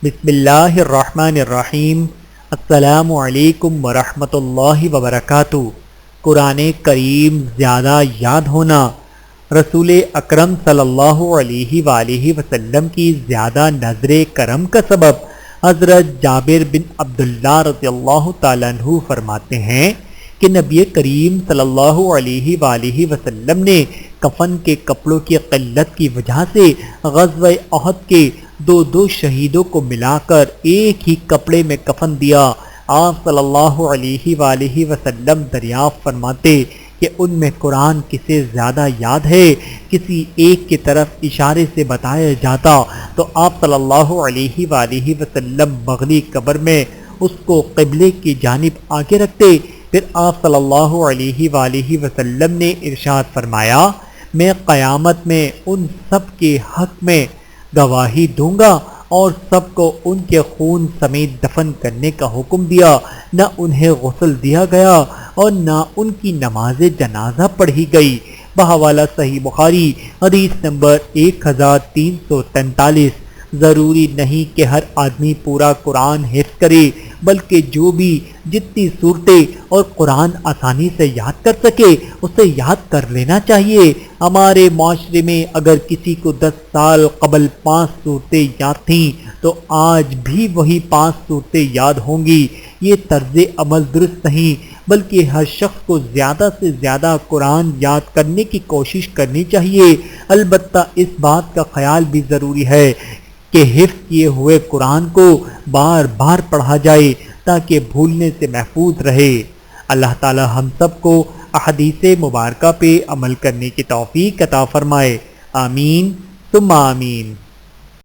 بسم اللہ الرحمن الرحیم۔ السلام علیکم ورحمۃ اللہ وبرکاتہ۔ قرآن کریم زیادہ یاد ہونا رسول اکرم صلی اللہ علیہ وآلہ وسلم کی زیادہ نظر کرم کا سبب۔ حضرت جابر بن عبداللہ رضی اللہ تعالیٰ عنہ فرماتے ہیں کہ نبی کریم صلی اللہ علیہ وآلہ وسلم نے کفن کے کپڑوں کی قلت کی وجہ سے غزوہ احد کے دو شہیدوں کو ملا کر ایک ہی کپڑے میں کفن دیا۔ آپ صلی اللہ علیہ وآلہ وسلم دریافت فرماتے کہ ان میں قرآن کسے زیادہ یاد ہے؟ کسی ایک کی طرف اشارے سے بتایا جاتا تو آپ صلی اللہ علیہ وآلہ وسلم بغلی قبر میں اس کو قبلے کی جانب آگے رکھتے۔ پھر آپ صلی اللہ علیہ وآلہ وسلم نے ارشاد فرمایا، میں قیامت میں ان سب کے حق میں گواہی دوں گا اور سب کو ان کے خون سمیت دفن کرنے کا حکم دیا۔ نہ انہیں غسل دیا گیا اور نہ ان کی نماز جنازہ پڑھی گئی۔ بحوالہ صحیح بخاری حدیث نمبر 1343۔ ضروری نہیں کہ ہر آدمی پورا قرآن حفظ کرے، بلکہ جو بھی جتنی صورتیں اور قرآن آسانی سے یاد کر سکے اسے یاد کر لینا چاہیے۔ ہمارے معاشرے میں اگر کسی کو 10 سال قبل 5 صورتیں یاد تھیں تو آج بھی وہی 5 صورتیں یاد ہوں گی۔ یہ طرز عمل درست نہیں، بلکہ ہر شخص کو زیادہ سے زیادہ قرآن یاد کرنے کی کوشش کرنی چاہیے۔ البتہ اس بات کا خیال بھی ضروری ہے کہ حفظ کیے ہوئے قرآن کو بار بار پڑھا جائے تاکہ بھولنے سے محفوظ رہے۔ اللہ تعالی ہم سب کو احادیث مبارکہ پہ عمل کرنے کی توفیق عطا فرمائے۔ آمین ثم آمین۔